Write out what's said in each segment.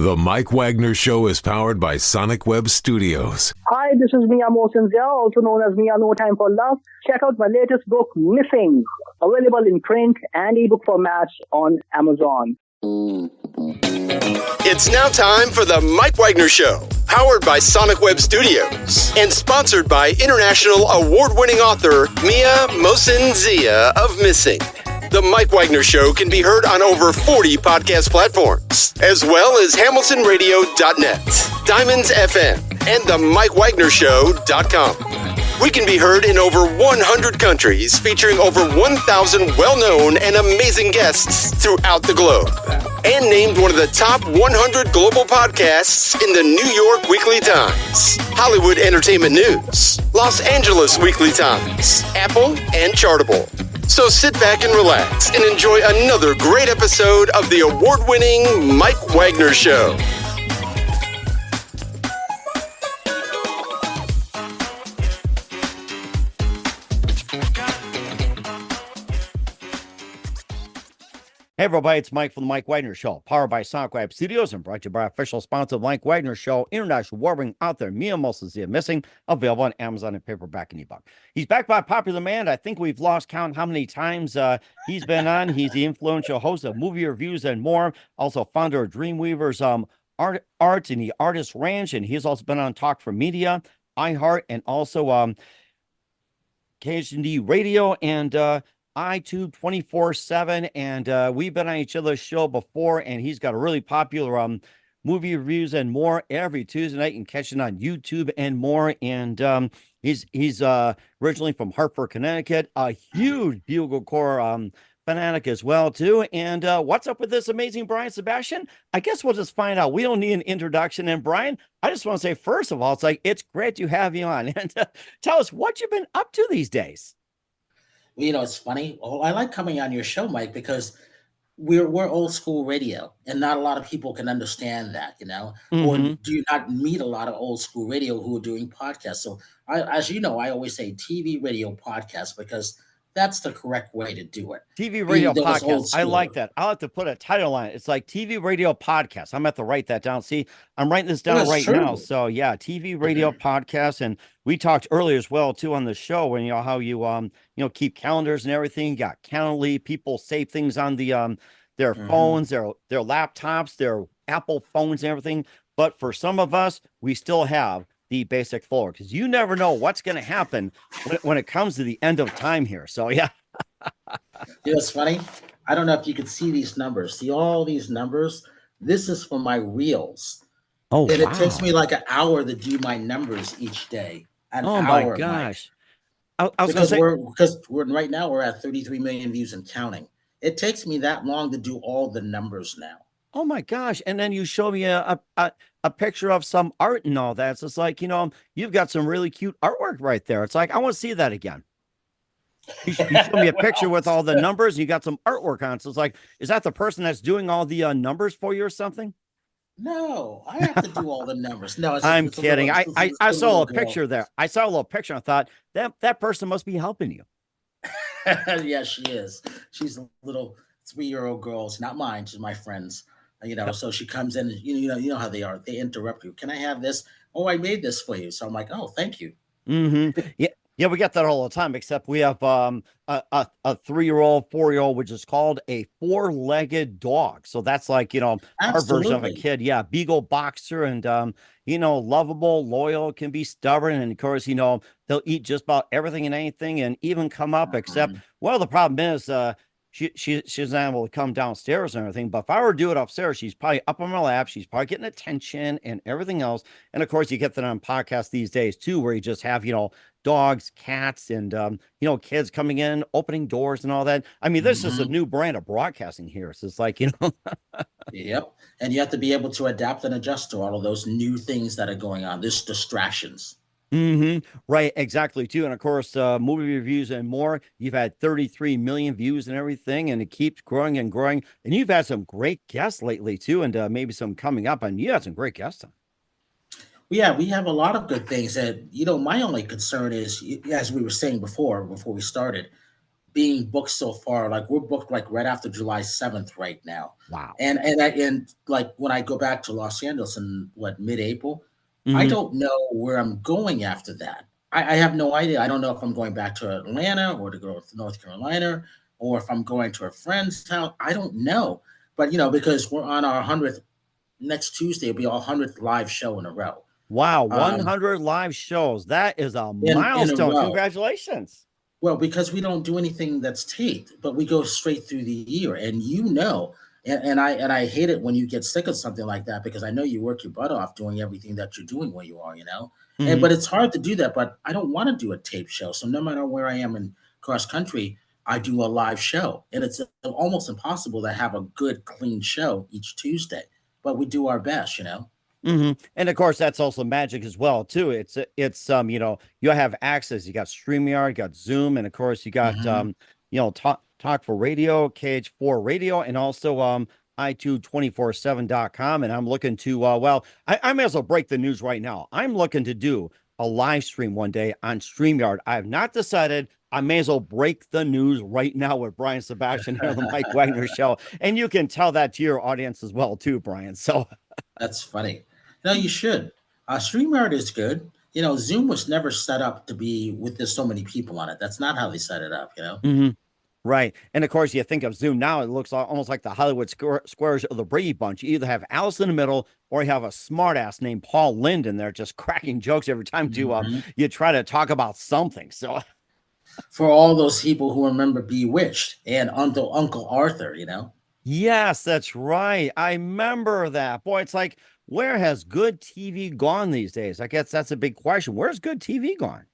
The Mike Wagner Show is powered by Sonic Web Studios. Hi, this is Mia Mosinzia, also known as Mia No Time for Love. Check out my latest book, Missing, available in print and ebook formats on Amazon. It's now time for the Mike Wagner Show, powered by Sonic Web Studios and sponsored by international award-winning author Mia Mosinzia of Missing. The Mike Wagner Show can be heard on over 40 podcast platforms, as well as hamiltonradio.net, Diamonds FM, and the mikewagnershow.com. We can be heard in over 100 countries, featuring over 1,000 well-known and amazing guests throughout the globe. And named one of the top 100 global podcasts in the New York Weekly Times, Hollywood Entertainment News, Los Angeles Weekly Times, Apple, and Chartable. So sit back and relax and enjoy another great episode of the award-winning Mike Wagner Show. Hey everybody, it's Mike from the Mike Wagner Show, powered by Sonic Web Studios and brought to you by official sponsor of Mike Wagner Show, international award-winning author Mia Mosinzia Missing, available on Amazon and paperback and ebook. He's back by popular demand. I think we've lost count how many times he's been on. He's the influential host of Movie Reviews and More, also founder of Dreamweavers Arts and the Artist Ranch, and he's also been on Talk for Media, iHeart, and also KHD Radio and iTunes 24/7, and we've been on each other's show before, and he's got a really popular movie reviews and more every Tuesday night. You can catch it on YouTube and more. And he's originally from Hartford, Connecticut, a huge Bugle Corps fanatic as well too. And what's up with this amazing Brian Sebastian? I guess we'll just find out. We don't need an introduction. And Brian, I just want to say, first of all, it's great to have you on, and tell us what you've been up to these days. You know, it's funny. I like coming on your show, Mike, because we're old school radio, and not a lot of people can understand that, you know, or do you not meet a lot of old school radio who are doing podcasts? So as you know, I always say TV, radio, podcast, because that's the correct way to do it. TV, radio, podcast. I like that. I'll have to put a title on it. It's like TV, radio, podcast. I'm going to have to write that down. See, I'm writing this down right now. So yeah, TV, radio, podcast. And we talked earlier as well too on the show when, you know, how you, keep calendars and everything. You got Calendly. People save things on the, their phones, their laptops, their Apple phones and everything. But for some of us, we still have the basic folder, because you never know what's going to happen when it comes to the end of time here. So yeah. You know, it's funny. I don't know if you can see these numbers. See all these numbers? This is for my reels. Oh, and wow. It takes me like an hour to do my numbers each day. Oh my gosh. I was because right now we're at 33 million views and counting. It takes me that long to do all the numbers now. Oh my gosh. And then you show me a picture of some art and all that. So it's like, you've got some really cute artwork right there. It's like, I want to see that again. You show me a picture with all the numbers, and you got some artwork on it. So it's like, is that the person that's doing all the numbers for you or something? No, I have to do all the numbers. No, I'm kidding. I saw a picture there. I saw a little picture. I thought that person must be helping you. Yeah, she is. She's a little 3-year-old girl. It's not mine. She's my friend's. So she comes in, you know how they are. They interrupt you. Can I have this? Oh, I made this for you. So I'm like, oh, thank you. Yeah, we get that all the time, except we have a 3-year-old, 4-year-old, which is called a 4-legged dog. So that's like, our version of a kid. Yeah, beagle boxer, and, lovable, loyal, can be stubborn. And of course, they'll eat just about everything and anything and even come up, except, well, the problem is, she's not able to come downstairs and everything. But if I were to do it upstairs, she's probably up on my lap. She's probably getting attention and everything else. And of course, you get that on podcasts these days too, where you just have, dogs, cats, and, kids coming in, opening doors and all that. I mean, this is a new brand of broadcasting here. So it's like, Yep. And you have to be able to adapt and adjust to all of those new things that are going on. There's distractions. Right, exactly too. And of course, movie reviews and more. You've had 33 million views and everything, and it keeps growing and growing. And you've had some great guests lately too, and maybe some coming up. And you had some great guests on. Yeah, we have a lot of good things. That my only concern is, as we were saying before we started, being booked so far. Like we're booked like right after July 7th right now. Wow. And like when I go back to Los Angeles in mid-April, I Mhm. don't know where I'm going after that. I have no idea. I don't know if I'm going back to Atlanta or to go to North Carolina or if I'm going to a friend's town. I don't know. But because we're on our 100th next Tuesday, it'll be our 100th live show in a row. Wow, Um, 100 live shows. That is a in a milestone. row. Congratulations. Well, because we don't do anything that's taped, but we go straight through the year, and and I hate it when you get sick of something like that because I know you work your butt off doing everything that you're doing where you are. And Mhm. but it's hard to do that. But I don't want to do a tape show, so no matter where I am in cross country, I do a live show, and it's almost impossible to have a good, clean show each Tuesday. But we do our best. And of course, that's also magic as well, too. It's you have access. You got StreamYard, you got Zoom, and of course, you got Hmm. Talk for Radio, KH4 Radio, and also i224/7.com. And I'm looking to I may as well break the news right now. I'm looking to do a live stream one day on StreamYard. I have not decided. I may as well break the news right now with Brian Sebastian here on the Mike Wagner Show. And you can tell that to your audience as well, too, Brian. So That's funny. No, you should. StreamYard is good. Zoom was never set up to be with there's so many people on it. That's not how they set it up. Mhm. Right. And of course, you think of Zoom now, it looks almost like the Hollywood squares of the Brady Bunch. You either have Alice in the middle or you have a smartass named Paul Lind in there just cracking jokes every time Mhm. you try to talk about something. So, For all those people who remember Bewitched and Uncle Arthur. yes, that's right. I remember that. Boy, it's like, where has good TV gone these days? I guess that's a big question. Where's good TV gone?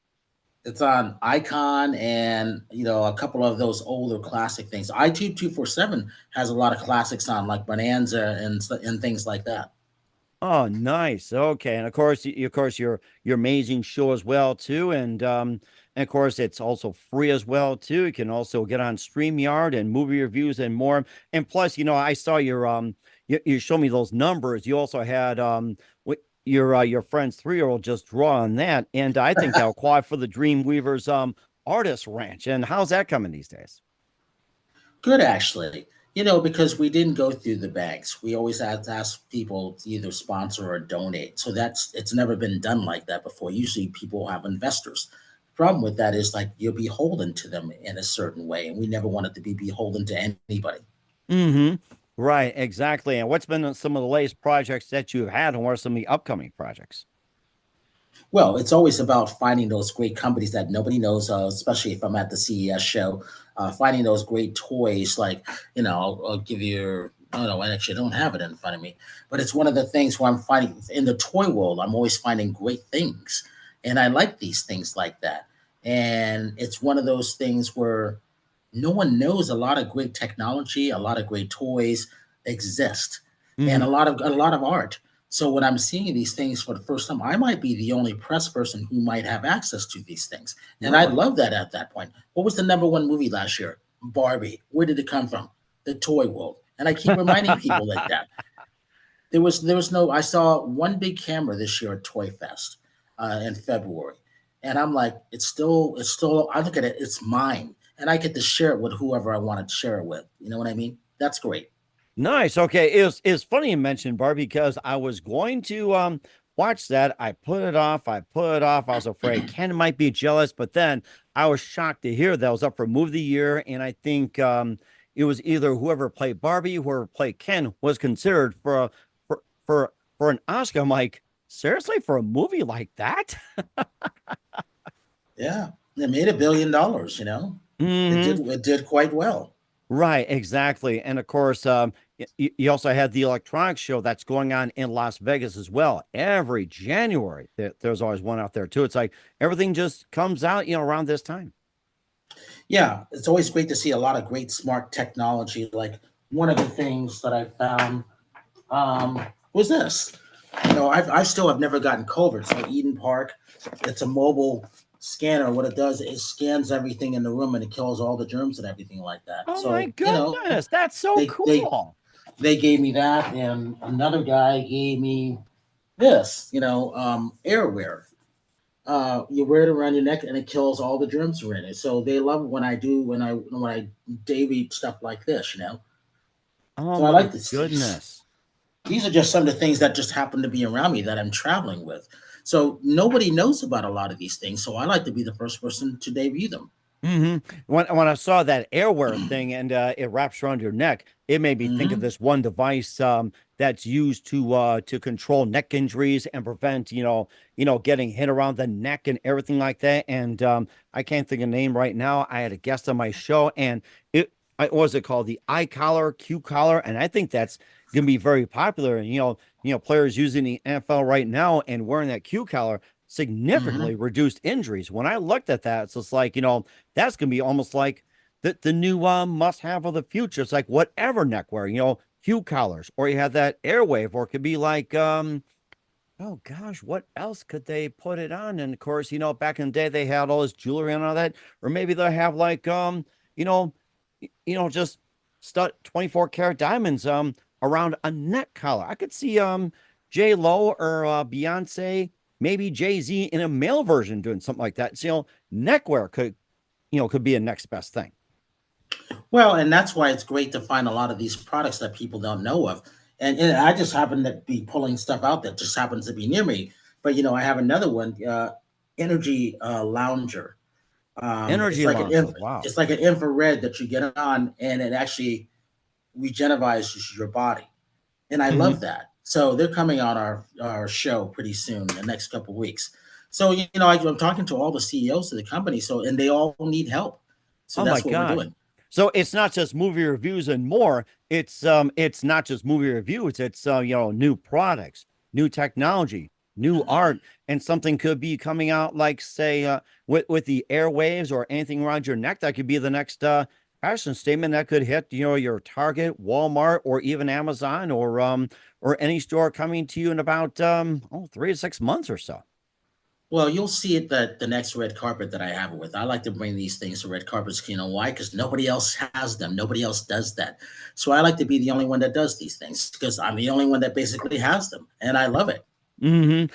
It's on Icon and a couple of those older classic things. IT247 has a lot of classics on like Bonanza and things like that. Oh, nice. Okay, and of course, your amazing show as well too, and of course, it's also free as well too. You can also get on StreamYard and movie reviews and more. And plus, I saw you show me those numbers. You also had your friend's 3-year-old just draw on that, and I think that'll qualify for the Dreamweavers artist ranch. And how's that coming these days? Good, actually. Because we didn't go through the banks. We always had to ask people to either sponsor or donate. So it's never been done like that before. Usually people have investors. Problem with that is like you're beholden to them in a certain way. And we never wanted to be beholden to anybody. Mm-hmm. Right, exactly. And what's been some of the latest projects that you've had, and what are some of the upcoming projects? Well, it's always about finding those great companies that nobody knows of, especially if I'm at the CES show, finding those great toys. Like, I'll give you, I don't know, I actually don't have it in front of me, but it's one of the things where I'm finding in the toy world, I'm always finding great things. And I like these things like that. And it's one of those things where no one knows a lot of great technology, a lot of great toys exist, and Mm-hmm. a lot of art. So when I'm seeing these things for the first time, I might be the only press person who might have access to these things. And I Really? love that at that point. What was the number one movie last year? Barbie. Where did it come from? The toy world. And I keep reminding people like that. There was no. I saw one big camera this year at Toy Fest in February, and I'm like, it's still. I look at it, it's mine, and I get to share it with whoever I want to share it with. You know what I mean? That's great. Nice. Okay. It's funny you mentioned Barbie because I was going to watch that. I put it off. I put it off. I was afraid Ken might be jealous, but then I was shocked to hear that was up for movie of the year. And I think it was either whoever played Barbie, whoever played Ken was considered for an Oscar. I'm like, seriously, for a movie like that? Yeah, it made $1 billion. It Hmm. did. It did quite well. Right, exactly. And of course, you also had the electronics show that's going on in Las Vegas as well. Every January, there's always one out there too. It's like everything just comes out, around this time. Yeah, it's always great to see a lot of great smart technology. Like one of the things that I found was this. I still have never gotten COVID. So Eden Park, it's a mobile scanner. What it does is scans everything in the room and it kills all the germs and everything like that. Oh my So goodness, that's so they they cool. they gave me that, and another guy gave me this. Airware. You wear it around your neck, and it kills all the germs that are in it. So they love it when I debut stuff like this, you know. Oh So I my like this. goodness. These are just some of the things that just happen to be around me that I'm traveling with. So nobody knows about a lot of these things. So I like to be the first person to debut them. When I saw that airwear thing and it wraps around your neck, it made me think of this one device that's used to control neck injuries and prevent getting hit around the neck and everything like that. And I can't think of the name right now. I had a guest on my show, and what was it called? The eye collar, Q collar, and I think that's gonna be very popular. And players using the NFL right now and wearing that Q collar significantly Mm-hmm. reduced injuries. When I looked at that, it's just like, that's going to be almost like the new must have of the future. It's like whatever neckwear, Q collars, or you have that airwave, or it could be like, oh gosh, what else could they put it on? And of course, back in the day, they had all this jewelry and all that, or maybe they'll have like, you know, just stud 24 karat diamonds, around a neck collar. I could see, J Lo or Beyonce, maybe Jay-Z in a male version doing something like that. So, neckwear could be a next best thing. Well, and that's why it's great to find a lot of these products that people don't know of. And I just happen to be pulling stuff out that just happens to be near me. But I have another one, energy lounger. It's Energy like an launcher. Wow. it's like an infrared that you get on, and it actually regenerizes your body. And I Mm-hmm. love that. So they're coming on our show pretty soon, in the next couple of weeks. So I'm talking to all the CEOs of the company, and they all need help. So Oh my that's what we're gosh. doing. So it's not just movie reviews and more. It's not just movie reviews. It's new products, new technology, new art, and something could be coming out like, say, with the airwaves or anything around your neck that could be the next fashion statement that could hit your Target, Walmart, or even Amazon, or any store coming to you in about 3 to 6 months or so. Well, you'll see it that the next red carpet that I have it with. I like to bring these things to red carpets. You know why? Because nobody else has them. Nobody else does that. So I like to be the only one that does these things because I'm the only one that basically has them, and I love it. And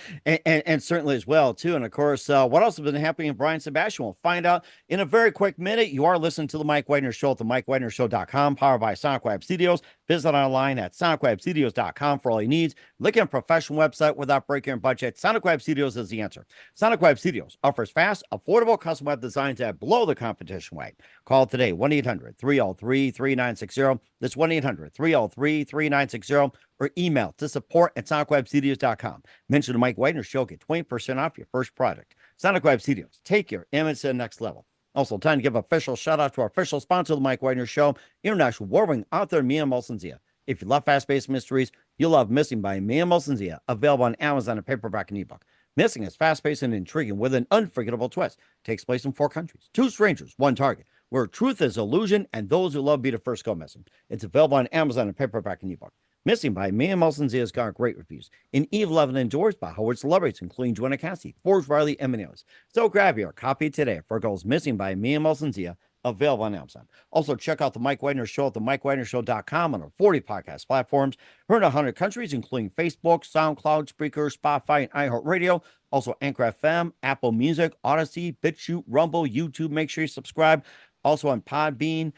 certainly as well too. And of course, what else has been happening in Brian Sebastian? We'll find out in a very quick minute. You are listening to the Mike Wagner Show at the mikewagnershow.com, powered by Sonic Web Studios. Visit online at sonicwebstudios.com for all your needs. Look at a professional website without breaking your budget. Sonic Web Studios is the answer. Sonic Web Studios offers fast, affordable custom web designs that blow the competition away. Call today, 1-800-303-3960. That's 1-800-303-3960, or email to support@sonicwebstudios.com. Mention the Mike Wagner Show, get 20% off your first product. Sonic Web Studios, take your image to the next level. Also, time to give an official shout out to our official sponsor of the Mike Wagner Show, international award-winning author Mia Molson-Zia. If you love fast-paced mysteries, you'll love Missing by Mia Molson-Zia, available on Amazon in paperback and ebook. Missing is fast-paced and intriguing with an unforgettable twist. Takes place in 4 countries, 2 strangers, 1 target, where truth is illusion and those who love be the first go missing. It's available on Amazon in paperback and ebook. Missing by Mia Molson-Zia has got great reviews. In Eve 11 endorsed by Howard celebrities, including Joanna Cassie, Forge Riley, and Meneos. So grab your copy today for Goes Missing by Mia Molson-Zia, available on Amazon. Also, check out the Mike Wagner Show at the mikewagnershow.com on our 40 podcast platforms. Heard in 100 countries, including Facebook, SoundCloud, Spreaker, Spotify, and iHeartRadio. Also, Anchor FM, Apple Music, Odyssey, BitChute, Rumble, YouTube. Make sure you subscribe. Also on Podbean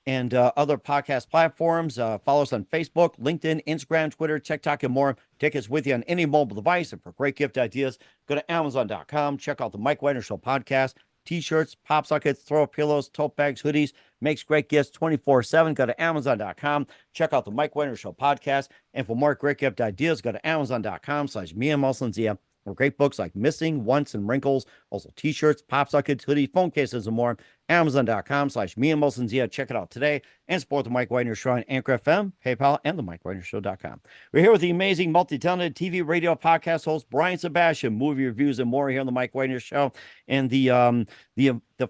and other podcast platforms. Follow us on Facebook, LinkedIn, Instagram, Twitter, TikTok, and more. Take us with you on any mobile device. And for great gift ideas, go to Amazon.com. Check out the Mike Wagner Show podcast. T-shirts, pop sockets, throw pillows, tote bags, hoodies. Makes great gifts 24/7. Go to Amazon.com. Check out the Mike Wagner Show podcast. And for more great gift ideas, go to Amazon.com/Mia Molson-Zia. For great books like Missing, Once, and Wrinkles. Also t-shirts, pop sockets, hoodies, phone cases, and more. Amazon.com/Mia Molson-Zia. Check it out today and support the Mike Wagner Show on Anchor FM, PayPal, and the MikeWagnerShow.com. We're here with the amazing multi-talented TV, radio, podcast host Brian Sebastian, movie reviews and more here on the Mike Wagner Show, and the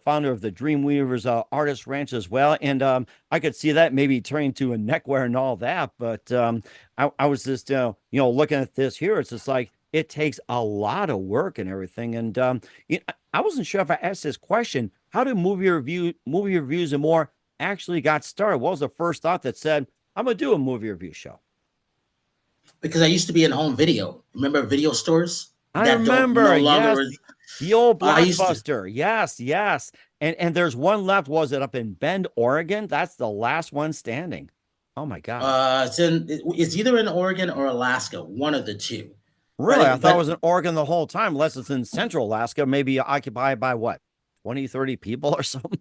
founder of the Dreamweavers Artist Ranch as well. And I could see that maybe turning to a neckwear and all that, but I was just looking at this here. It's just like it takes a lot of work and everything. And I wasn't sure if I asked this question. How did movie reviews and more actually got started? What was the first thought that said, I'm going to do a movie review show? Because I used to be in home video. Remember video stores? I remember, yes. The old I used to. Blockbuster. Yes, yes. And there's one left. Was it up in Bend, Oregon? That's the last one standing. Oh my gosh. It's either in Oregon or Alaska, one of the two. Really? I But thought it but was in Oregon the whole time, unless it's in Central Alaska, maybe occupied by what? 20, 30 people or something?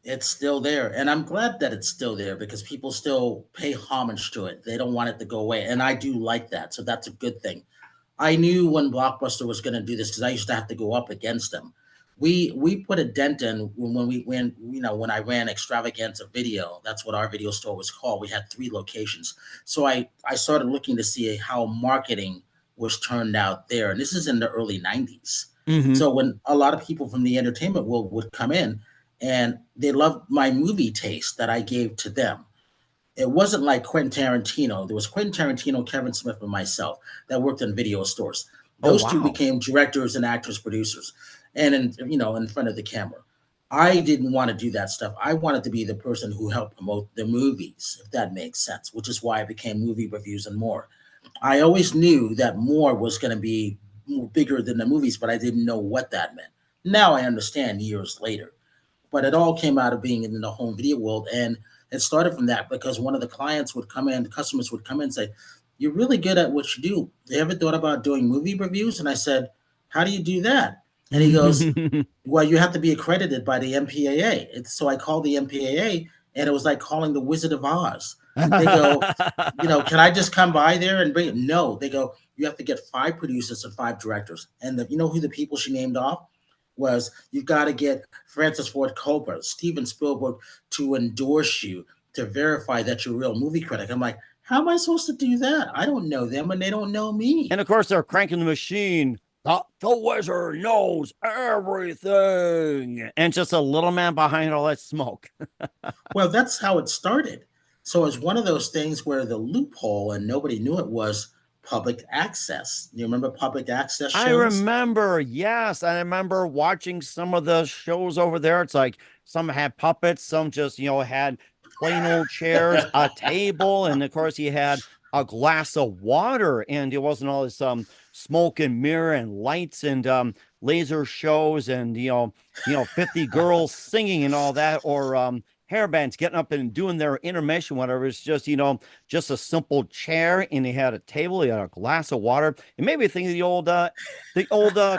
it's still there, and I'm glad that it's still there because people still pay homage to it. They don't want it to go away, and I do like that. So that's a good thing. I knew when Blockbuster was going to do this because I used to have to go up against them. We put a dent in when I ran Extravaganza Video. That's what our video store was called. We had 3 locations, so I started looking to see how marketing was turned out there, and this is in the early '90s. Mm-hmm. So when a lot of people from the entertainment world would come in, and they loved my movie taste that I gave to them. It wasn't like Quentin Tarantino. There was Quentin Tarantino, Kevin Smith, and myself that worked in video stores. Oh, Those two wow. became directors and actors, producers, and in front of the camera. I didn't want to do that stuff. I wanted to be the person who helped promote the movies, if that makes sense, which is why I became Movie Reviews and More. I always knew that more was going to be bigger than the movies, but I didn't know what that meant. Now I understand years later, but it all came out of being in the home video world. And it started from that because one of the clients would come in, the customers would come in and say, "You're really good at what you do. You ever thought about doing movie reviews?" And I said, "How do you do that?" And he goes, "Well, you have to be accredited by the MPAA." So I called the MPAA, and it was like calling the Wizard of Oz. They go, "Can I just come by there and bring it?" No, they go, "You have to get 5 producers and 5 directors." And who the people she named off was, "You've got to get Francis Ford Coppola, Steven Spielberg to endorse you to verify that you're a real movie critic." I'm like, how am I supposed to do that? I don't know them and they don't know me. And of course, they're cranking the machine. The wizard knows everything. And just a little man behind all that smoke. Well, that's how it started. So it's one of those things where the loophole, and nobody knew it, was public access. You remember public access shows? I remember, yes. I remember watching some of the shows over there. It's like some had puppets, some just, had plain old chairs, a table, and of course you had a glass of water, and it wasn't all this smoke and mirror and lights and laser shows and 50 girls singing and all that, or hair bands getting up and doing their intermission, whatever. It's just just a simple chair, and he had a table, he had a glass of water. It made me think of the old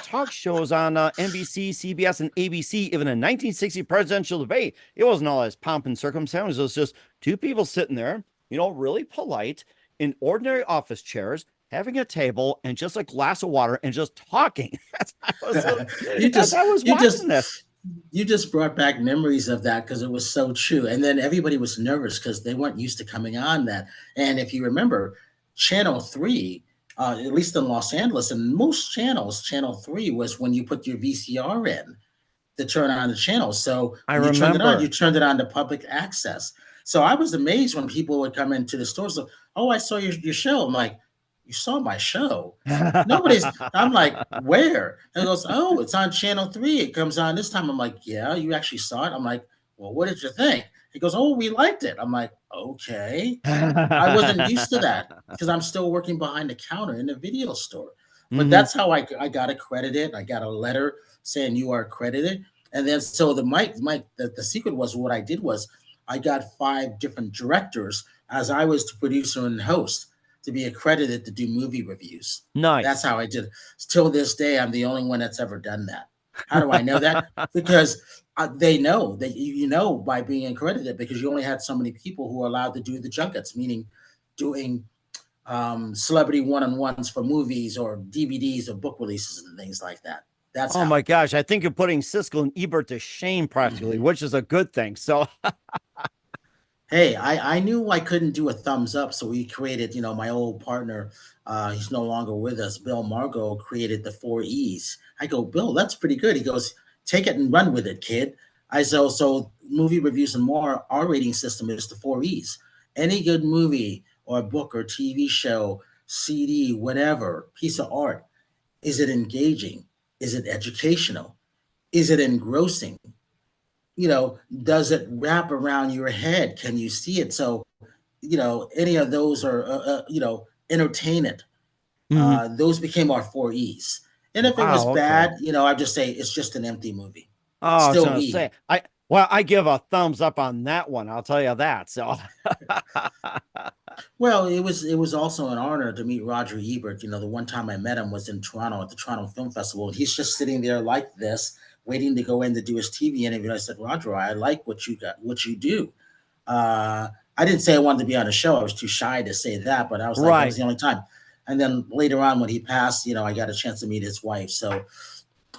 talk shows on NBC, CBS, and ABC. Even in 1960 presidential debate, it wasn't all this pomp and circumstance. It was just 2 people sitting there, really polite, in ordinary office chairs, having a table and just a glass of water and just talking. I was watching this. You just brought back memories of that because it was so true. And then everybody was nervous because they weren't used to coming on that. And if you remember, Channel 3, at least in Los Angeles, and most channels, Channel 3 was when you put your VCR in to turn on the channel. So you turned it on to public access. So I was amazed when people would come into the store. So, "Oh, I saw your show." I'm like, "You saw my show?" I'm like, "Where?" And he goes, "Oh, it's on Channel 3. It comes on this time." I'm like, "Yeah, you actually saw it?" I'm like, "Well, what did you think?" He goes, "Oh, we liked it." I'm like, "Okay." I wasn't used to that because I'm still working behind the counter in the video store. But that's how I got accredited. I got a letter saying you are accredited. And then so the secret was what I did was I got 5 different directors as I was the producer and host to be accredited to do movie reviews. Nice. That's how I did it. Till this day, I'm the only one that's ever done that. How do I know that? Because they know that by being accredited, because you only had so many people who are allowed to do the junkets, meaning doing celebrity one-on-ones for movies or DVDs or book releases and things like that. Oh my gosh, I think you're putting Siskel and Ebert to shame practically, which is a good thing. So hey, I knew I couldn't do a thumbs up, so we created, my old partner, he's no longer with us, Bill Margot, created the 4 E's. I go, "Bill, that's pretty good." He goes, "Take it and run with it, kid." I said, "So Movie Reviews and More, our rating system is the 4 E's. Any good movie or book or TV show, CD, whatever, piece of art, is it engaging? Is it educational? Is it engrossing? Does it wrap around your head? Can you see it?" So, any of those are, entertain it. Those became our 4 E's. And if it was Wow, okay. bad, you know, I'd just say it's just an empty movie. Oh, I was Still gonna E. say, I give a thumbs up on that one. I'll tell you that. So, Well, it was also an honor to meet Roger Ebert. You know, the one time I met him was in Toronto at the Toronto Film Festival. He's just sitting there like this, waiting to go in to do his TV interview. I said, Roger, I like what you do. I didn't say I wanted to be on a show. I was too shy to say that, but I was like, that was right. the only time. And then later on, when he passed, you know, I got a chance to meet his wife. So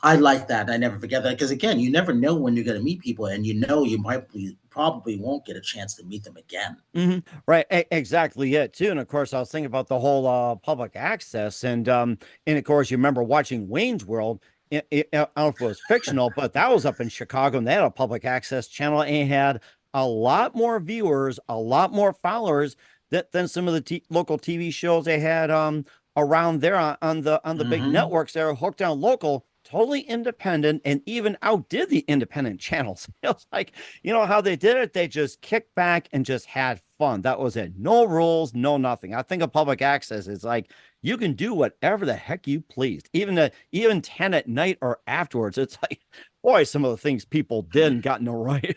I like that. I never forget that because again, you never know when you're going to meet people, and you know you probably won't get a chance to meet them again. Right. Exactly it too. And of course, I was thinking about the whole public access, and of course, you remember watching Wayne's World. I don't know if it was fictional, but that was up in Chicago, and they had a public access channel, and it had a lot more viewers, a lot more followers than some of the local TV shows they had around there on the big Hmm. networks that are hooked on local, totally independent, and even outdid the independent channels. It was like, you know how they did it? They just kicked back and just had fun. That was it. No rules, no nothing. I think of public access is like you can do whatever the heck you pleased, even 10 at night or afterwards. It's like, boy, some of the things people did and got no right.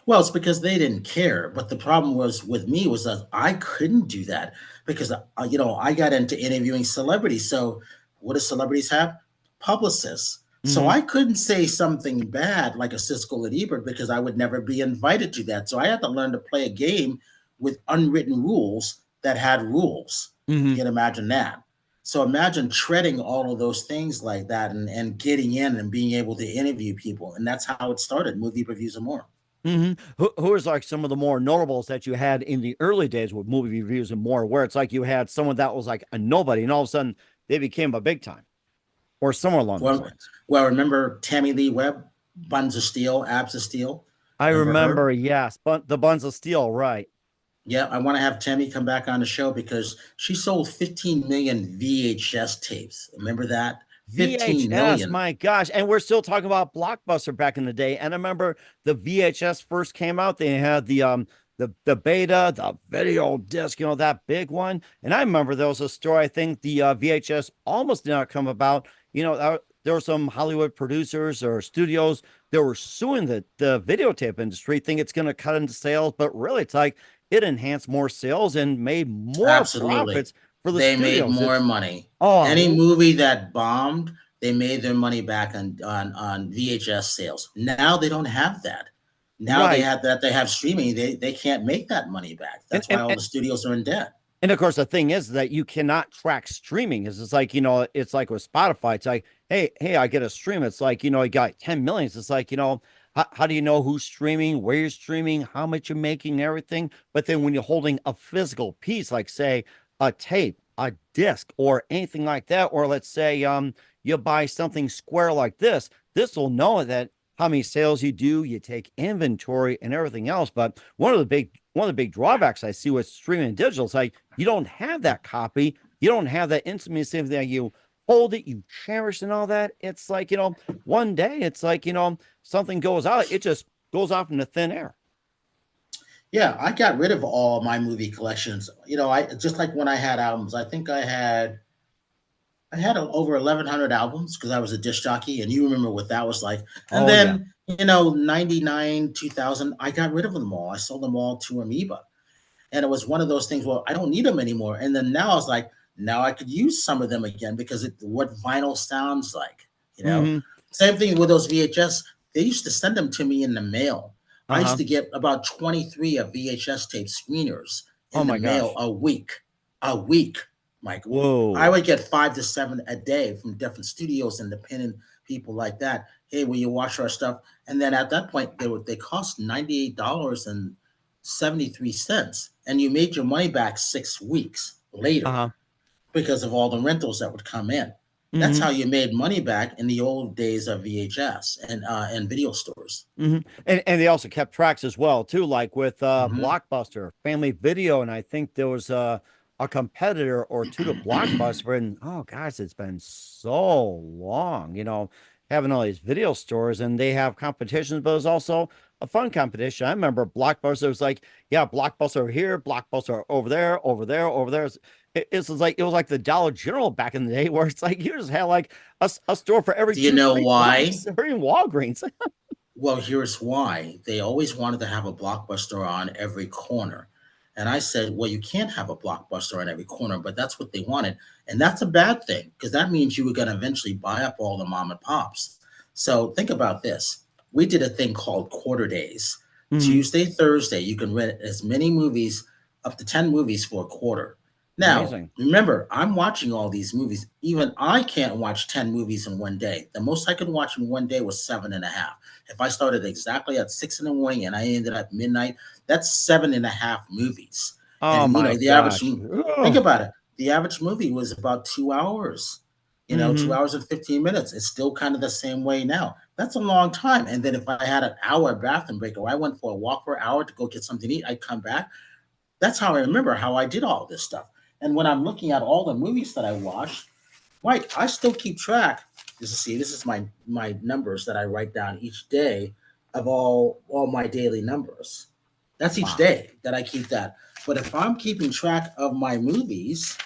Well, it's because they didn't care. But the problem was with me was that I couldn't do that because you know I got into interviewing celebrities. So what do celebrities have? Publicists. So Hmm. I couldn't say something bad like a Siskel and Ebert because I would never be invited to that. So I had to learn to play a game with unwritten rules that had rules. You Hmm. can imagine that. So imagine treading all of those things like that and getting in and being able to interview people. And that's how it started, movie reviews and more. Hmm. Who is like some of the more notables that you had in the early days with movie reviews and more, where it's like you had someone that was like a nobody, and all of a sudden they became a big time, or somewhere along those Well, lines? well, remember Tammy Lee Webb, Buns of Steel, Abs of Steel? I Remember her? remember, yes, but the Buns of Steel, right? Yeah, I want to have Tammy come back on the show because she sold 15 million VHS tapes. Remember that? 15 VHS, million. my gosh. And we're still talking about Blockbuster back in the day. And I remember the VHS first came out, they had the beta, the video disc, you know, that big one. And I remember there was a story, I think the VHS almost did not come about. You know, there were some Hollywood producers or studios that were suing the videotape industry, think it's going to cut into sales, but really it's like it enhanced more sales and made more Absolutely. profits for the They made studios. more It's money. Any oh, movie that bombed, they made their money back on VHS sales. Now they don't have that. Now right. they have streaming, they can't make that money back. And, That's why and all the studios are in debt. And of course, the thing is that you cannot track streaming. It's like, you know, it's like with Spotify. It's like, hey, I get a stream. It's like, you know, you got 10 millions. It's like, you know, how do you know who's streaming, where you're streaming, how much you're making, and everything? But then when you're holding a physical piece, like say a tape, a disc, or anything like that, or let's say you buy something square like this will know that how many sales you do, you take inventory and everything else. But one of the big drawbacks I see with streaming and digital is like you don't have that copy, you don't have that intimacy of that you hold it, you cherish and all that. It's like, you know, one day it's like, you know, something goes out, it just goes off into thin air. Yeah, I got rid of all my movie collections. You know, I just like when I had albums. I think I had over 1,100 albums because I was a disc jockey, and you remember what that was like. And Oh yeah. then, you know, 99, 2000, I got rid of them all. I sold them all to Amoeba. And it was one of those things, well, I don't need them anymore. And then now I was like, now I could use some of them again because what vinyl sounds like, you know? Hmm. Same thing with those VHS. They used to send them to me in the mail. I used Uh-huh. to get about 23 of VHS tape screeners Oh in the my mail gosh. a week. A week, Michael. I Whoa. would get 5 to 7 a day from different studios, independent people like that. Hey, will you watch our stuff? And then at that point, they cost $98.73, and you made your money back 6 weeks later Uh-huh. because of all the rentals that would come in. That's Hmm. how you made money back in the old days of VHS and video stores. Hmm. And they also kept tracks as well too, like with Hmm. Blockbuster, Family Video, and I think there was a competitor or two to Blockbuster. And oh gosh, it's been so long, you know, having all these video stores, and they have competitions, but it's also a fun competition. I remember Blockbuster was like, yeah, Blockbuster over here, Blockbuster over there, over there, over there. it was like the Dollar General back in the day, where it's like you just had like a store for every Do you two know three why? blocks, or in Walgreens. Well, here's why. They always wanted to have a Blockbuster on every corner. And I said, well, you can't have a Blockbuster on every corner, but that's what they wanted. And that's a bad thing because that means you were going to eventually buy up all the mom and pops. So think about this. We did a thing called quarter days. Mhm. Tuesday, Thursday, you can rent as many movies, up to 10 movies for a quarter. Now, Amazing. remember, I'm watching all these movies. Even I can't watch 10 movies in one day. The most I could watch in one day was 7.5. If I started exactly at 6 in the morning and I ended at midnight, that's 7.5 movies. Oh And my the average, gosh. think Ugh. about it. The average movie was about 2 hours. 2 hours and 15 minutes. It's still kind of the same way now. That's a long time. And then if I had an hour bathroom break or I went for a walk for an hour to go get something to eat, I'd come back. That's how I remember how I did all this stuff. And when I'm looking at all the movies that I watched, Mike, I still keep track. This is my numbers that I write down each day of all my daily numbers. That's each Wow. day that I keep that. But if I'm keeping track of my movies,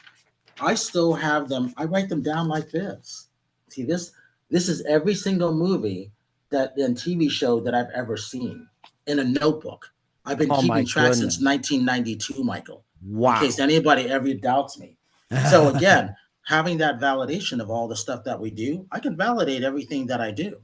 I still have them. I write them down like this. See this? This is every single movie that and TV show that I've ever seen in a notebook. I've been Oh my keeping track since goodness. 1992, Michael. In case Wow. anybody ever doubts me. So again, having that validation of all the stuff that we do, I can validate everything that I do.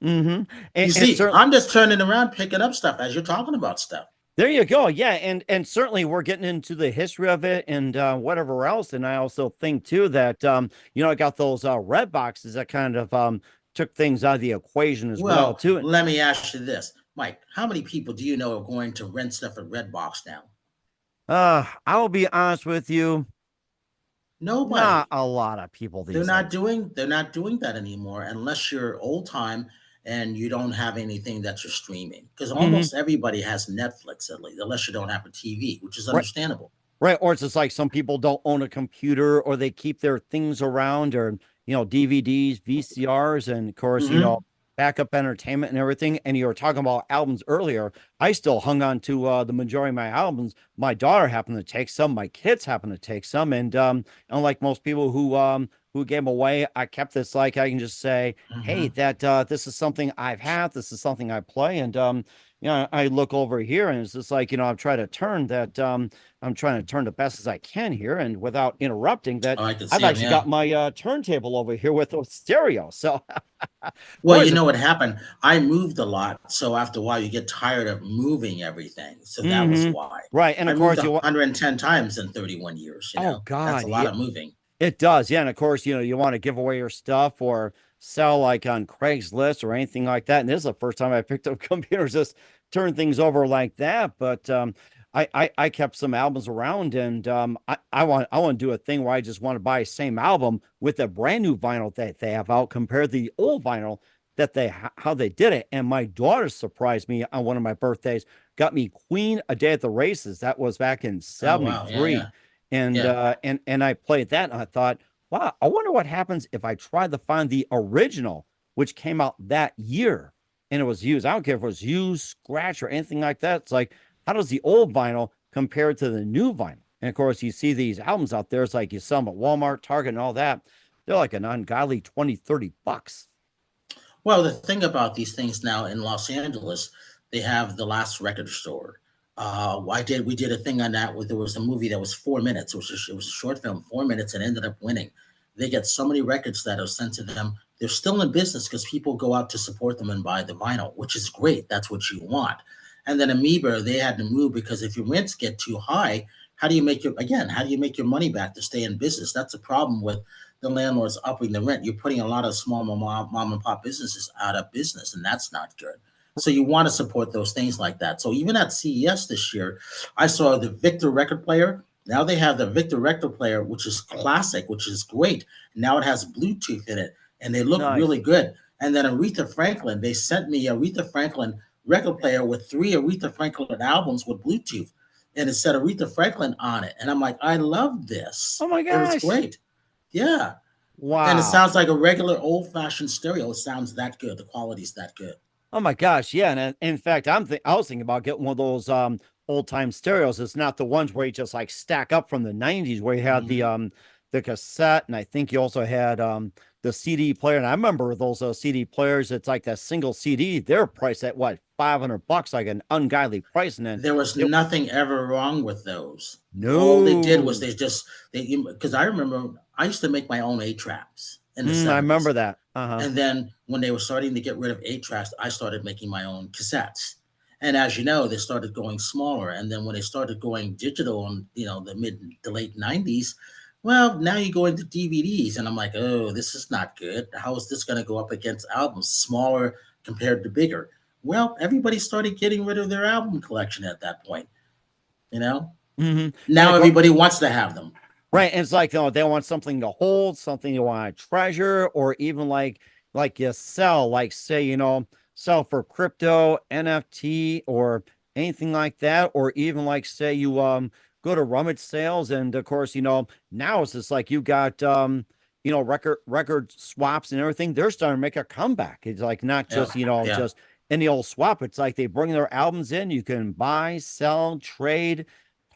And, You and see, certainly, I'm just turning around, picking up stuff as you're talking about stuff. there you go. Yeah, and certainly we're getting into the history of it and whatever else. And I also think too that I got those red boxes that kind of took things out of the equation as well Well, too. let me ask you this, Mike. How many people do you know are going to rent stuff at Redbox now? I will be honest with you, not Nobody. a lot of people They're these not days. doing they're not doing that anymore unless you're old time and you don't have anything that you're streaming. Because Hmm. almost everybody has Netflix at least, unless you don't have a TV, which is Right. understandable. Right. Or it's just like some people don't own a computer or they keep their things around or, DVDs, VCRs, and of course, Hmm. backup entertainment and everything. And you were talking about albums earlier. I still hung on to the majority of my albums. My daughter happened to take some, my kids happened to take some. And unlike most people who gave them away, I kept this like I can just say, hey, Hmm. that this is something I've had, this is something I play. And I look over here and it's just like, I'm trying to turn the best as I can here, and without interrupting that, Oh, I can I've see them. actually Yeah. got my turntable over here with a stereo. So, Well, boy, you is it know what happened? I moved a lot, so after a while, you get tired of moving everything. So that was hmm why right. And I of moved course, 110 times in 31 years. oh That's a God, lot yeah, of moving. it does. Yeah. And of course, you want to give away your stuff or sell like on Craigslist or anything like that. And this is the first time I picked up computers, just turn things over like that. But I kept some albums around and I want to do a thing where I just want to buy the same album with a brand new vinyl that they have out compared to the old vinyl that how they did it. And my daughter surprised me on one of my birthdays, got me Queen A Day at the Races. That was back in Oh wow, yeah, yeah, 73. And yeah. I played that and I thought, wow, I wonder what happens if I try to find the original, which came out that year and it was used. I don't care if it was used, scratch, or anything like that. It's like, how does the old vinyl compare to the new vinyl? And of course, you see these albums out there. It's like you sell them at Walmart, Target, and all that. They're like an ungodly 20, $30. Well, the thing about these things now in Los Angeles, they have the last record store. We did a thing on that where there was a movie that was 4 minutes. It was a short film, 4 minutes, and ended up winning. They get so many records that are sent to them. They're still in business because people go out to support them and buy the vinyl, which is great. That's what you want. And then Amoeba, they had to move because if your rents get too high, how do you make your money back to stay in business? That's a problem with the landlord's upping the rent. You're putting a lot of small mom and pop businesses out of business, and that's not good. So you want to support those things like that. So even at CES this year, I saw the Victor record player. Now they have the Victor record player, which is classic, which is great. Now it has Bluetooth in it, and they look Nice. really good. And then Aretha Franklin, they sent me a Aretha Franklin record player with 3 Aretha Franklin albums with Bluetooth, and it said Aretha Franklin on it. And I'm like, I love this. Oh my It was gosh. great. Yeah. And it Wow. sounds like a regular old fashioned stereo. It sounds that good. The quality's that good. Oh my gosh, yeah, and in fact, I was thinking about getting one of those old time stereos. It's not the ones where you just like stack up from the 90s where you had the cassette, and I think you also had the CD player. And I remember those CD players. It's like that single CD. They're priced at what, $500, like an ungodly price. And then there was nothing ever wrong with those. All they did was no, because I remember I used to make my own 8-tracks in the 70s. I remember that. And then when they were starting to get rid of 8-tracks, I started making my own cassettes. And as you know, they started going smaller. And then when they started going digital in, the mid to late 90s, well, now you go into DVDs, and I'm like, oh, this is not good. How is this going to go up against albums, smaller compared to bigger? Well, everybody started getting rid of their album collection at that point. Now everybody wants to have them. Right. And it's like, they want something to hold, something you want to treasure, or even like you sell, like say, sell for crypto, NFT, or anything like that. Or even like say you go to rummage sales. And of course, now it's just like you got record swaps and everything. They're starting to make a comeback. It's like not just, just any old swap. It's like they bring their albums in, you can buy, sell, trade,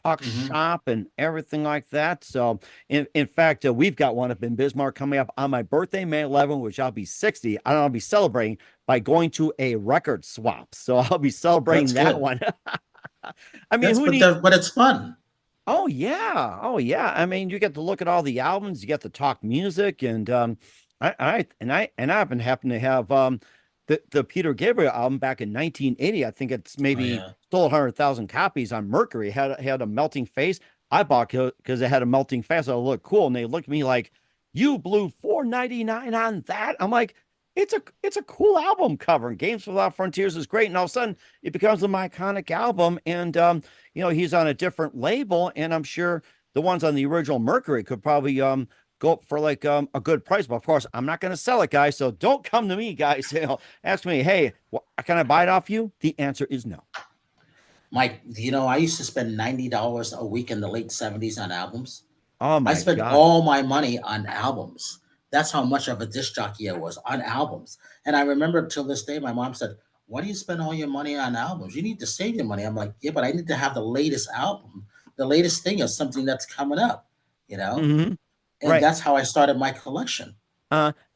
talk shop, and everything like that. So in fact, we've got one up in Bismarck coming up on my birthday, May 11th, which I'll be 60. I'll be celebrating by going to a record swap. So I'll be celebrating that one. I mean, but it's fun. Oh yeah. I mean, you get to look at all the albums, you get to talk music, and I happen to have the Peter Gabriel album back in 1980. I think it's maybe sold 100,000 copies on Mercury. Had a melting face. I bought because it had a melting face. So it looked cool, and they looked at me like, "You blew $4.99 on that." I'm like, it's a cool album cover. And Games Without Frontiers is great, and all of a sudden it becomes an iconic album. And he's on a different label, and I'm sure the ones on the original Mercury could probably go up for like a good price. But of course, I'm not going to sell it, guys. So don't come to me, guys. Ask me, hey, can I buy it off you? The answer is no. Mike, I used to spend $90 a week in the late 70s on albums. Oh my God. I spent all my money on albums. That's how much of a disc jockey I was on albums. And I remember till this day, my mom said, why do you spend all your money on albums? You need to save your money. I'm like, yeah, but I need to have the latest album. The latest thing is something that's coming up, And that's how I started my collection.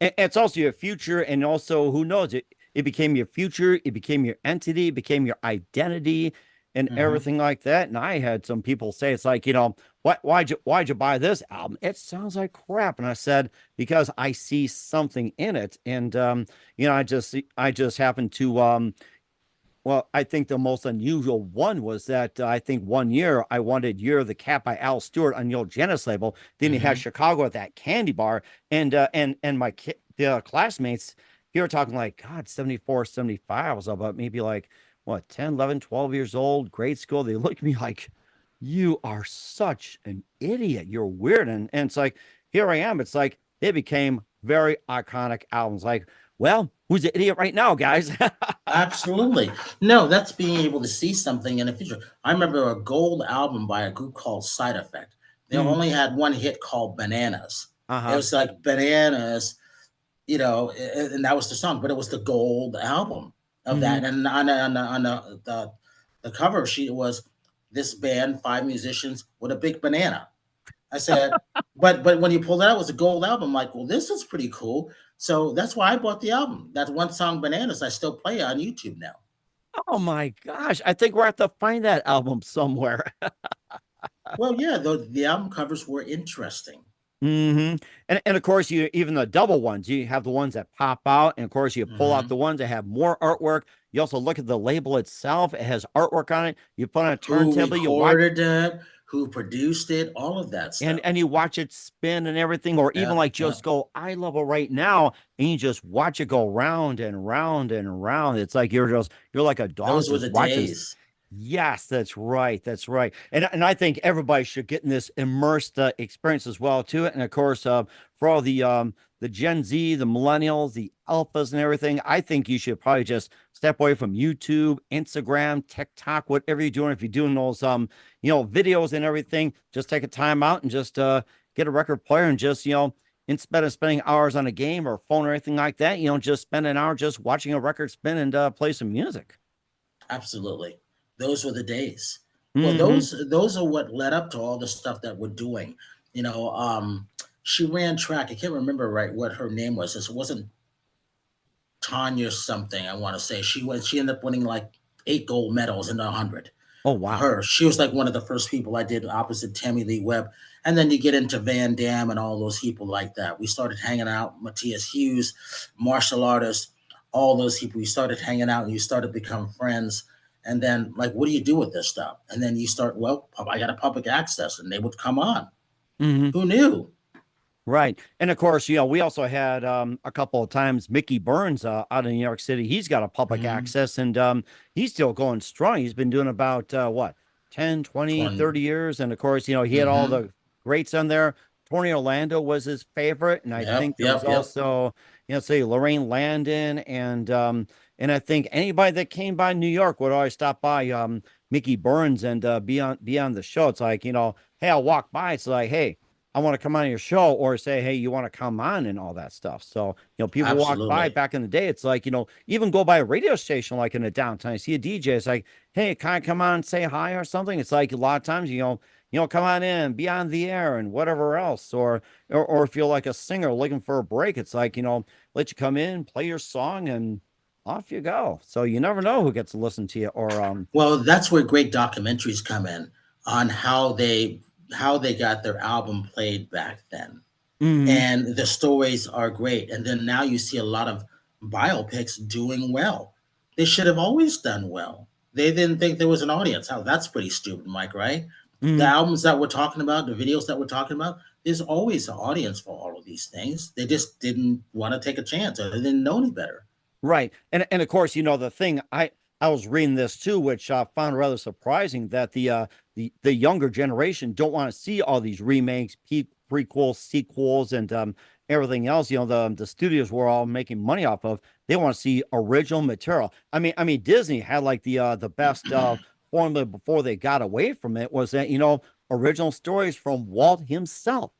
It's also your future. And also, who knows, it became your future. It became your entity. It became your identity and everything like that. And I had some people say, it's like, why'd you buy this album? It sounds like crap. And I said, because I see something in it. And, I just happened to, I think the most unusual one was that I think one year I wanted Year of the Cat by Al Stewart on the old Genesis label. Then he had Chicago at that candy bar. And my the classmates here were talking like, God, 74, 75. I was about maybe like, 10, 11, 12 years old, grade school. They looked at me like, you are such an idiot. You're weird. And it's like, here I am. It's like, they became very iconic albums. Like, well, who's the idiot right now, guys? Absolutely. No, that's being able to see something in the future. I remember a gold album by a group called Side Effect. They only had one hit called Bananas. It was like Bananas, and that was the song, but it was the gold album of that. And on the cover sheet was this band, 5 musicians with a big banana. I said, but when you pulled it out, it was a gold album. I'm like, well, this is pretty cool. So that's why I bought the album. That one song, Bananas, I still play on YouTube now. Oh my gosh. I think we'll have to find that album somewhere. Well, yeah, the album covers were interesting. And of course, even the double ones, you have the ones that pop out, and of course you pull out the ones that have more artwork. You also look at the label itself; it has artwork on it. You put on a turntable, you recorded it, who produced it, all of that stuff, and you watch it spin and everything, or even like just go eye level right now, and you just watch it go round and round and round. It's like you're like a dog. Those were the days. Yes, that's right. That's right. And I think everybody should get in this immersed experience as well too. And of course, for all the Gen Z, the millennials, the alphas and everything, I think you should probably just step away from YouTube, Instagram, TikTok, whatever you're doing. If you're doing those, videos and everything, just take a time out and just get a record player and just, instead of spending hours on a game or phone or anything like that, just spend an hour just watching a record spin and play some music. Absolutely. Those were the days. Well, those are what led up to all the stuff that we're doing. You know, she ran track. I can't remember right what her name was. It wasn't Tanya something. I want to say she ended up winning like 8 gold medals in 100. Oh, wow. She was like one of the first people I did opposite Tammy Lee Webb. And then you get into Van Damme and all those people like that. We started hanging out, Matthias Hughes, martial artists, all those people. We started hanging out and you started to become friends. And then, like, what do you do with this stuff? And then you start, well, I got a public access, and they would come on. Who knew? Right. And of course, we also had a couple of times Mickey Burns out in New York City. He's got a public access, and he's still going strong. He's been doing about what, 10, 20, 30 years. And of course, he had all the greats on there. Tony Orlando was his favorite. And I think there was also, say Lorraine Landon and I think anybody that came by New York would always stop by Mickey Burns and be on the show. It's like, hey, I'll walk by. It's like, hey, I want to come on your show, or say, hey, you want to come on and all that stuff. So, people walk by back in the day. It's like, even go by a radio station, like in the downtown, you see a DJ. It's like, hey, can I come on and say hi or something? It's like a lot of times, come on in, be on the air and whatever else. Or if you're like a singer looking for a break, it's like, let you come in, play your song, and off you go. So you never know who gets to listen to you. Or well, that's where great documentaries come in on how they got their album played back then. And the stories are great. And then now you see a lot of biopics doing well. They should have always done well. They didn't think there was an audience. Oh, that's pretty stupid, Mike, right? The albums that we're talking about, the videos that we're talking about, there's always an audience for all of these things. They just didn't want to take a chance, or they didn't know any better. Right. And of course, the thing I was reading this too, which I found rather surprising, that the younger generation don't want to see all these remakes, prequels, sequels, and everything else. The studios were all making money off of. They want to see original material. I mean, Disney had like the best formula before they got away from it, was that original stories from Walt himself,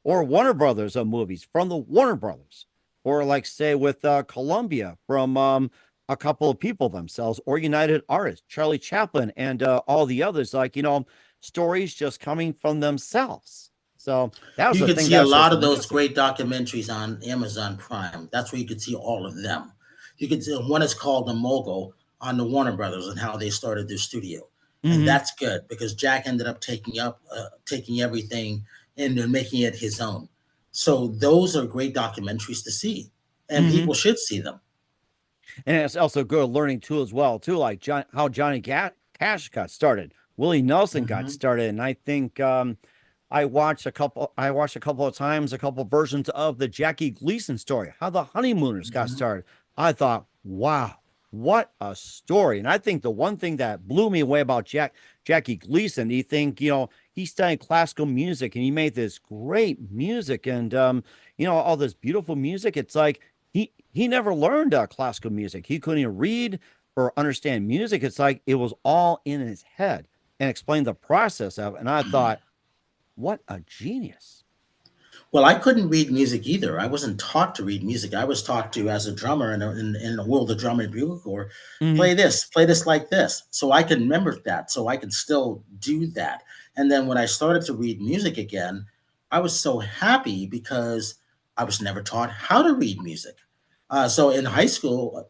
or Warner Brothers movies from the Warner Brothers, or like say with Columbia from a couple of people themselves, or United Artists, Charlie Chaplin, and all the others, like, stories just coming from themselves. So that was you the could thing. See a lot of those great documentaries on Amazon Prime. That's where you could see all of them. You could see one is called The Mogul on the Warner Brothers and how they started their studio. And that's good because Jack ended up taking everything and then making it his own. So those are great documentaries to see, and people should see them. And it's also a good learning tool as well, too, like how Johnny Cash got started. Willie Nelson got started, and I think I watched a couple of times, a couple of versions of the Jackie Gleason story, how the Honeymooners got started. I thought, wow, what a story. And I think the one thing that blew me away about Jackie Gleason, you think, he studied classical music and he made this great music and, all this beautiful music. It's like he never learned classical music. He couldn't even read or understand music. It's like it was all in his head, and explained the process of it. And I thought, what a genius. Well, I couldn't read music either. I wasn't taught to read music. I was taught to, as a drummer in the world of drum and bugle corps, play this like this. So I can remember that. So I can still do that. And then when I started to read music again, I was so happy because I was never taught how to read music. So in high school,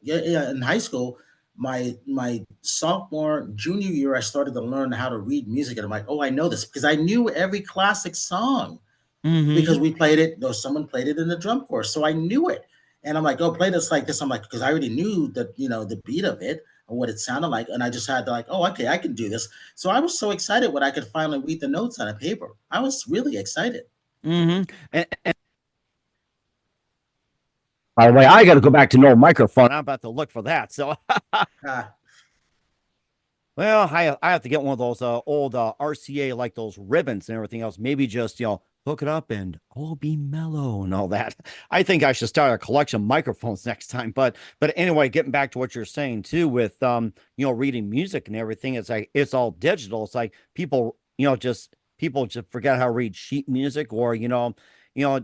my sophomore, junior year, I started to learn how to read music. And I'm like, oh, I know this because I knew every classic song. Because we played it, or someone played it in the drum course. So I knew it. And I'm like, oh, play this like this. I'm like, because I already knew that, the beat of it and what it sounded like. And I just had to like, oh, okay, I can do this. So I was so excited when I could finally read the notes on a paper. I was really excited. And by the way, I got to go back to no microphone. I'm about to look for that. So, well, I have to get one of those old RCA, like those ribbons and everything else. Maybe just, hook it up and all be mellow and all that. I think I should start a collection of microphones next time. But anyway, getting back to what you're saying too, with reading music and everything, it's like it's all digital. It's like people just forget how to read sheet music, or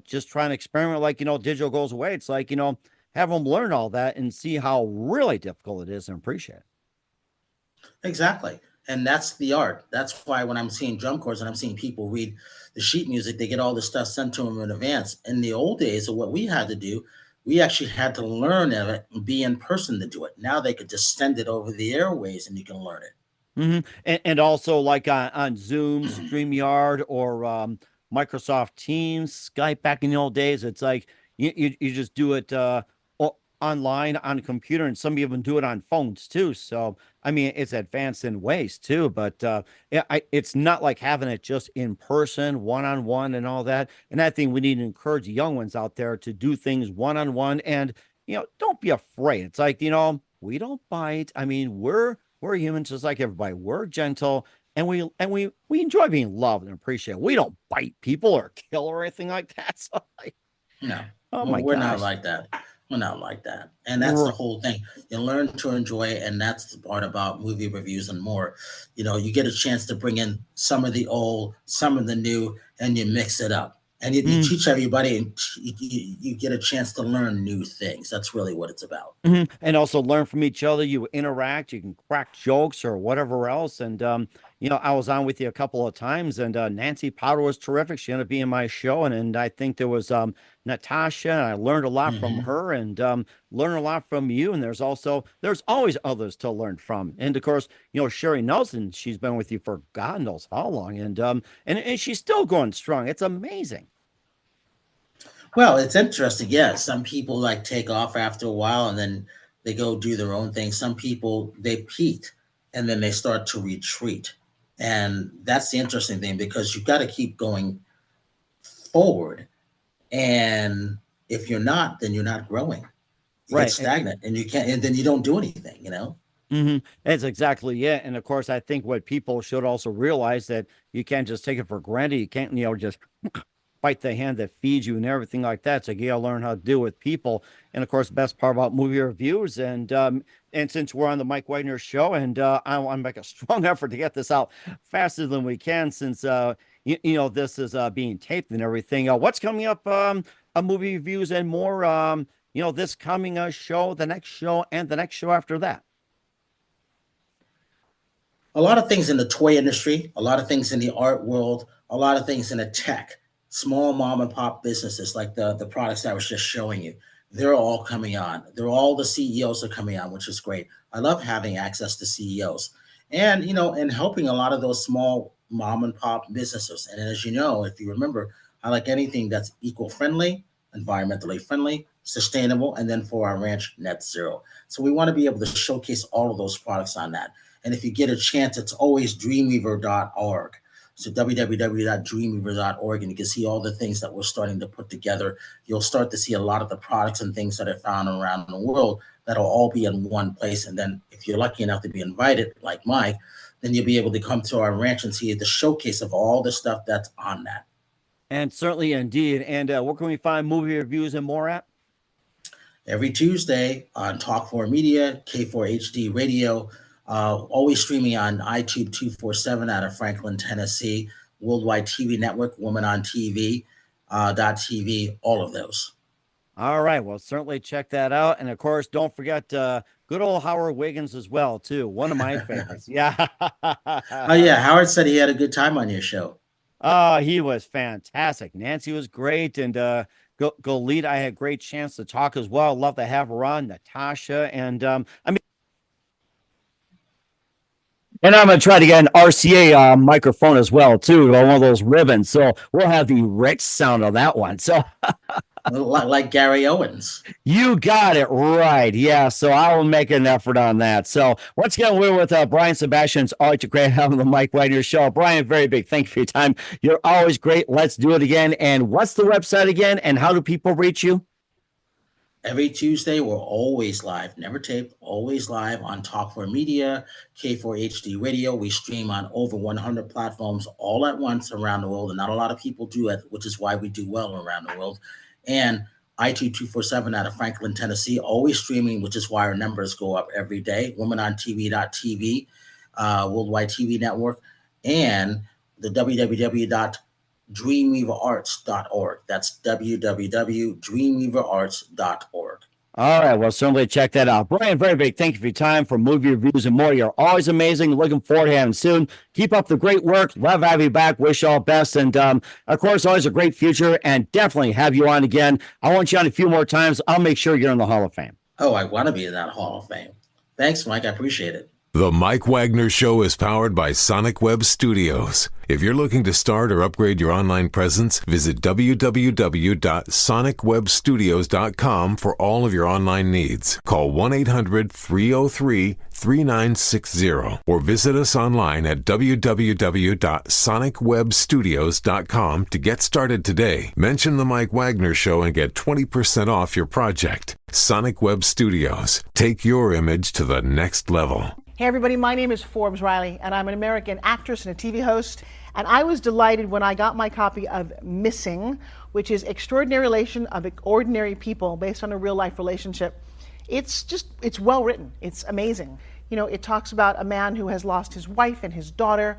just trying to experiment, like digital goes away. It's like have them learn all that and see how really difficult it is and appreciate it. Exactly. And that's the art. That's why when I'm seeing drum corps and I'm seeing people read the sheet music, they get all this stuff sent to them in advance. In the old days of what we had to do, we actually had to learn it and be in person to do it. Now they could just send it over the airways and you can learn it. And also like on Zoom, StreamYard, or Microsoft Teams, Skype back in the old days, it's like you just do it online on a computer, and some even do it on phones too. So I mean, it's advanced in ways too, but it's not like having it just in person, one on one, and all that. And I think we need to encourage young ones out there to do things one on one, and don't be afraid. It's like we don't bite. I mean, we're humans just like everybody. We're gentle, and we enjoy being loved and appreciated. We don't bite people or kill or anything like that. So No, oh my we're gosh. not like that. We're not like that. And that's the whole thing. You learn to enjoy it. And that's the part about movie reviews and more. You get a chance to bring in some of the old, some of the new, and you mix it up. And you teach everybody, and you get a chance to learn new things. That's really what it's about. And also learn from each other. You interact, you can crack jokes or whatever else. And I was on with you a couple of times, and Nancy Powder was terrific. She ended up being my show, and I think there was Natasha, and I learned a lot from her, and learned a lot from you. And there's always others to learn from. And of course, Sherry Nelson, she's been with you for God knows how long, and she's still going strong. It's amazing. Well, it's interesting. Yeah, some people like take off after a while and then they go do their own thing. Some people they peak and then they start to retreat. And that's the interesting thing because you've got to keep going forward. And if you're not, then you're not growing. You get Right. stagnant and you can't, and then you don't do anything. That's exactly it. And of course, I think what people should also realize that you can't just take it for granted. You can't, just bite the hand that feeds you and everything like that. So you gotta learn how to deal with people. And of course, the best part about movie reviews, and since we're on the Mike Wagner show, and I want to make a strong effort to get this out faster than we can, since this is being taped and everything. What's coming up? Movie reviews and more. This coming show, the next show, and the next show after that. A lot of things in the toy industry, a lot of things in the art world, a lot of things in the tech, small mom and pop businesses like the products I was just showing you. They're all coming on. They're all the CEOs are coming on, which is great. I love having access to CEOs and helping a lot of those small mom and pop businesses. And as you know, if you remember, I like anything that's eco friendly, environmentally friendly, sustainable, and then for our ranch, net zero. So we want to be able to showcase all of those products on that. And if you get a chance, it's always dreamweaver.org. So www.dreamweavers.org, and you can see all the things that we're starting to put together. You'll start to see a lot of the products and things that are found around the world that'll all be in one place. And then if you're lucky enough to be invited, like Mike, then you'll be able to come to our ranch and see the showcase of all the stuff that's on that. And certainly indeed. And where can we find movie reviews and more at? Every Tuesday on Talk4 Media, K4HD Radio, always streaming on iTunes 247 out of Franklin, Tennessee, Worldwide TV Network, Woman on TV, .tv, all of those. All right. Well, certainly check that out. And of course, don't forget good old Howard Wiggins as well, too. One of my favorites. Yeah. Oh, yeah. Howard said he had a good time on your show. Oh, he was fantastic. Nancy was great. And Goleta, I had a great chance to talk as well. Love to have her on. Natasha. And and I'm going to try to get an RCA microphone as well, too, one of those ribbons. So we'll have the rich sound of that one. So like Gary Owens. You got it right. Yeah. So I will make an effort on that. So once again, we're with Brian Sebastian. It's always great having the Mike Wagner show. Brian, very big thank you for your time. You're always great. Let's do it again. And what's the website again? And how do people reach you? Every Tuesday, we're always live, never taped, always live on Talk4 Media, K4HD Radio. We stream on over 100 platforms all at once around the world, and not a lot of people do it, which is why we do well around the world. And iTunes 247 out of Franklin, Tennessee, always streaming, which is why our numbers go up every day. WomanOnTV.tv, Worldwide TV Network, and the www.dreamweaversarts.org. That's www.dreamweaversarts.org. All right. Well, certainly check that out. Brian, very big thank you for your time for movie reviews and more. You're always amazing. Looking forward to having you soon. Keep up the great work. Love having you back. Wish you all best. And of course, always a great future and definitely have you on again. I want you on a few more times. I'll make sure you're in the Hall of Fame. Oh, I want to be in that Hall of Fame. Thanks, Mike. I appreciate it. The Mike Wagner Show is powered by Sonic Web Studios. If you're looking to start or upgrade your online presence, visit www.sonicwebstudios.com for all of your online needs. Call 1-800-303-3960 or visit us online at www.sonicwebstudios.com to get started today. Mention the Mike Wagner Show and get 20% off your project. Sonic Web Studios. Take your image to the next level. Hey everybody, my name is Forbes Riley and I'm an American actress and a TV host, and I was delighted when I got my copy of Missing, which is Extraordinary Relation of Ordinary People based on a real life relationship. It's well written, it's amazing. You know, it talks about a man who has lost his wife and his daughter,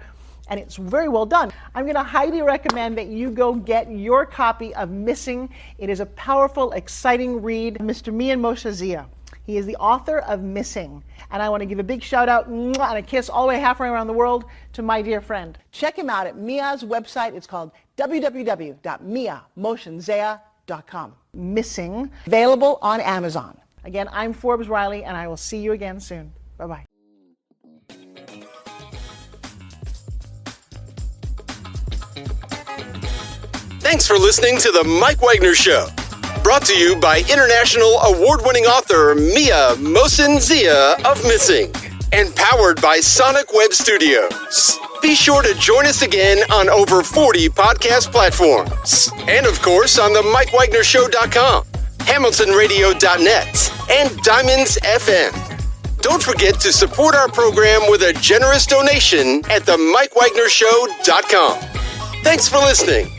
and it's very well done. I'm going to highly recommend that you go get your copy of Missing. It is a powerful, exciting read. Mr. Mian Moshe Zia. He is the author of Missing. And I want to give a big shout out and a kiss all the way halfway around the world to my dear friend. Check him out at Mia's website. It's called www.miamotionzea.com. Missing, available on Amazon. Again, I'm Forbes Riley, and I will see you again soon. Bye-bye. Thanks for listening to The Mike Wagner Show. Brought to you by international award-winning author Mia Mohsen Zia of Missing. And powered by Sonic Web Studios. Be sure to join us again on over 40 podcast platforms. And of course on the mikewagnershow.com, hamiltonradio.net, and Diamonds FM. Don't forget to support our program with a generous donation at themikewagnershow.com. Thanks for listening.